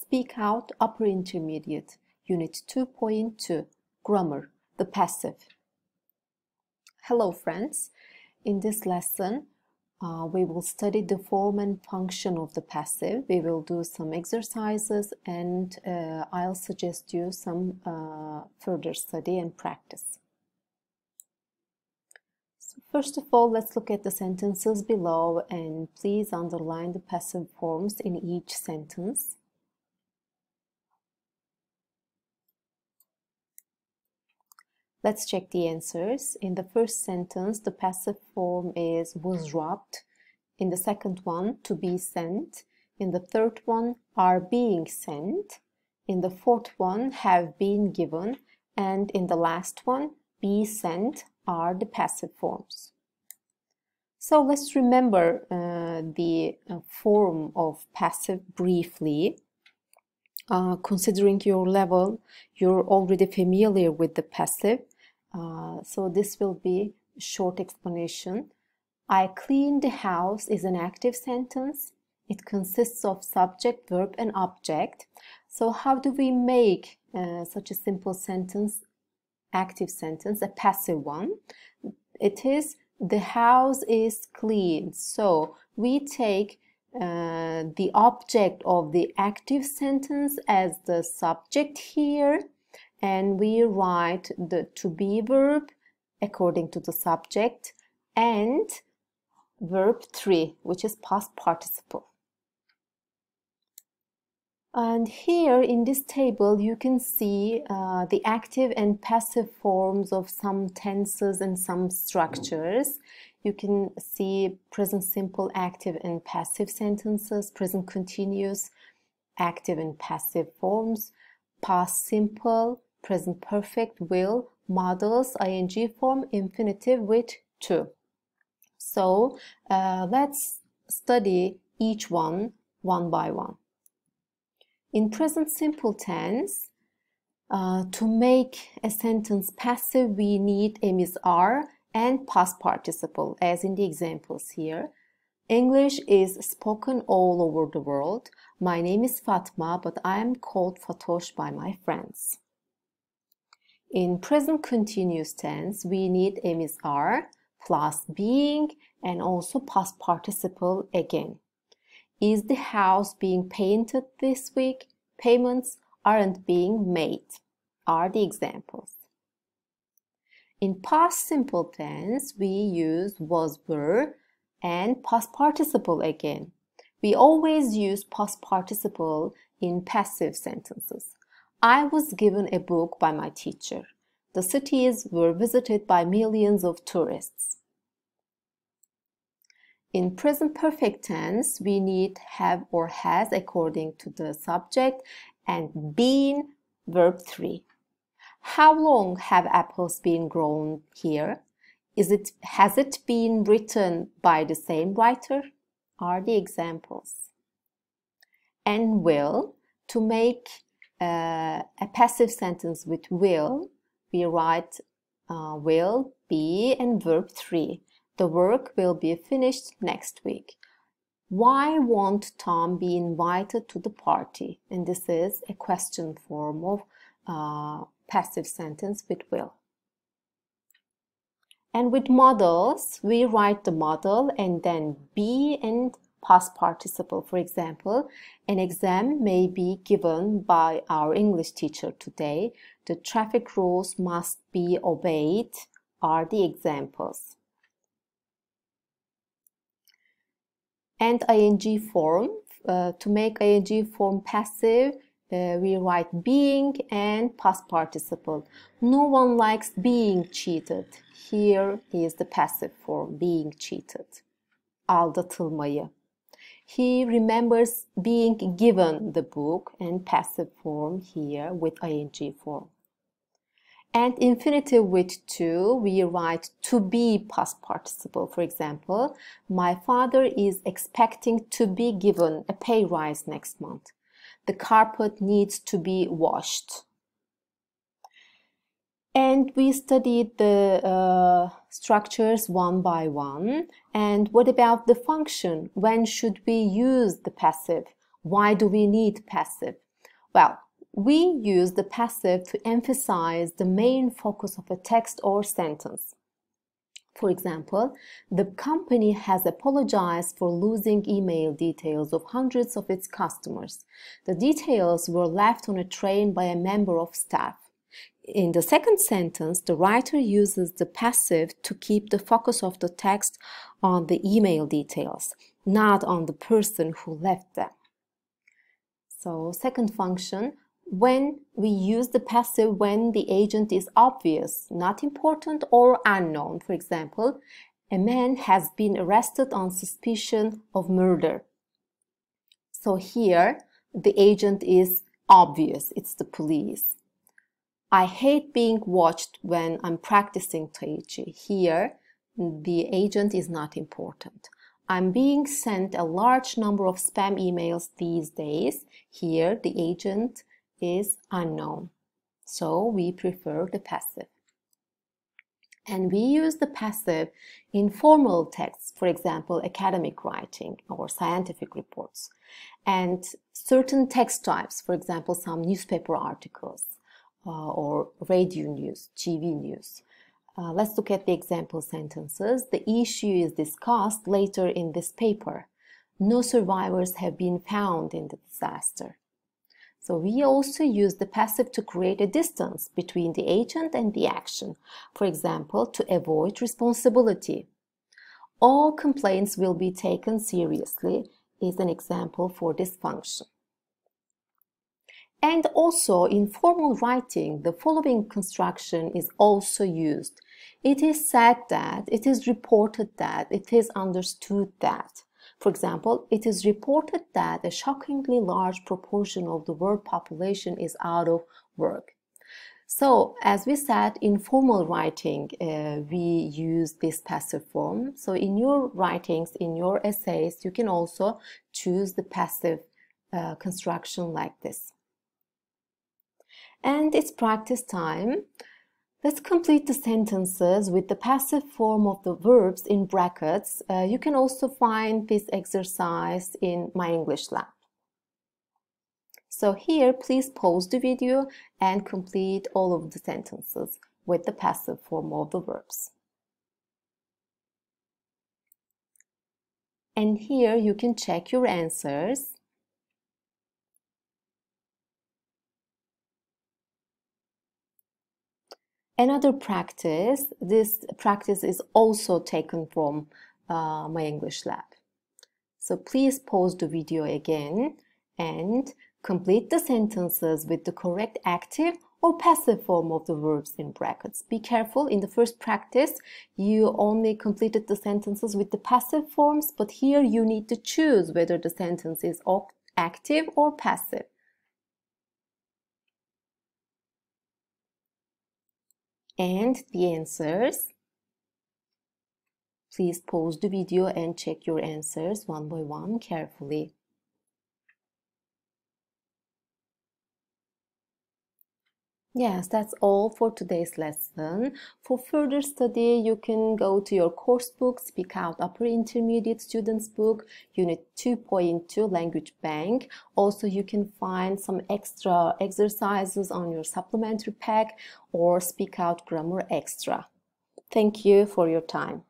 Speak Out Upper Intermediate, Unit 2.2, Grammar, the Passive. Hello friends, in this lesson we will study the form and function of the passive. We will do some exercises and I'll suggest you some further study and practice. So first of all, let's look at the sentences below and please underline the passive forms in each sentence. Let's check the answers. In the first sentence, the passive form is was robbed. In the second one, to be sent. In the third one, are being sent. In the fourth one, have been given. And in the last one, be sent are the passive forms. So let's remember the form of passive briefly. Considering your level, you're already familiar with the passive. So this will be a short explanation. I cleaned the house is an active sentence. It consists of subject, verb, and object. So how do we make such a simple sentence, active sentence, a passive one? It is the house is cleaned. So we take the object of the active sentence as the subject here, and we write the to be verb according to the subject and verb 3, which is past participle. And here in this table you can see the active and passive forms of some tenses and some structures. You can see present simple, active and passive sentences, present continuous, active and passive forms, past simple, present perfect, will, models, ing form, infinitive with to. So let's study each one by one. In present simple tense, to make a sentence passive, we need are and past participle, as in the examples here. English is spoken all over the world. My name is Fatma, but I am called Fatosh by my friends. In present continuous tense, we need are plus being and also past participle again. Is the house being painted this week? Payments aren't being made are the examples. In past simple tense, we use was, were, and past participle again. We always use past participle in passive sentences. I was given a book by my teacher. The cities were visited by millions of tourists. In present perfect tense, we need have or has according to the subject and been verb 3. How long have apples been grown here? Has it been written by the same writer? Are the examples. And will, to make a passive sentence with will, we write will, be, and verb 3. The work will be finished next week. Why won't Tom be invited to the party? And this is a question form of passive sentence with will. And with models, we write the model and then be and past participle. For example, an exam may be given by our English teacher today. The traffic rules must be obeyed are the examples. And ing form, to make ing form passive, we write being and past participle. No one likes being cheated. Here is the passive form, being cheated. Aldatılmayı. He remembers being given the book, and passive form here with ing form. And infinitive with to, we write to be past participle. For example, my father is expecting to be given a pay rise next month. The carpet needs to be washed. And we studied the structures one by one. And what about the function? When should we use the passive? Why do we need passive? Well, we use the passive to emphasize the main focus of a text or sentence. For example, the company has apologized for losing email details of hundreds of its customers. The details were left on a train by a member of staff. In the second sentence, the writer uses the passive to keep the focus of the text on the email details, not on the person who left them. So, second function, when we use the passive when the agent is obvious, not important, or unknown. For example, a man has been arrested on suspicion of murder. So here, the agent is obvious, it's the police. I hate being watched when I'm practicing Tai Chi. Here, the agent is not important. I'm being sent a large number of spam emails these days. Here, the agent is unknown. So we prefer the passive. And we use the passive in formal texts, for example, academic writing or scientific reports, and certain text types, for example, some newspaper articles or radio news, TV news. Let's look at the example sentences. The issue is discussed later in this paper. No survivors have been found in the disaster. So we also use the passive to create a distance between the agent and the action. For example, to avoid responsibility. All complaints will be taken seriously is an example for this function. And also in formal writing, the following construction is also used. It is said that, it is reported that, it is understood that. For example, it is reported that a shockingly large proportion of the world population is out of work. So, as we said, in formal writing, we use this passive form. So, in your writings, in your essays, you can also choose the passive construction like this. And it's practice time. Let's complete the sentences with the passive form of the verbs in brackets. You can also find this exercise in My English Lab. So here, please pause the video and complete all of the sentences with the passive form of the verbs. And here you can check your answers. Another practice, this practice is also taken from My English Lab. So please pause the video again and complete the sentences with the correct active or passive form of the verbs in brackets. Be careful, in the first practice, you only completed the sentences with the passive forms, but here you need to choose whether the sentence is active or passive. And the answers. Please pause the video and check your answers one by one carefully. Yes, that's all for today's lesson. For further study, you can go to your course book, Speak Out Upper Intermediate Students Book, Unit 2.2 Language Bank. Also, you can find some extra exercises on your supplementary pack or Speak Out Grammar Extra. Thank you for your time.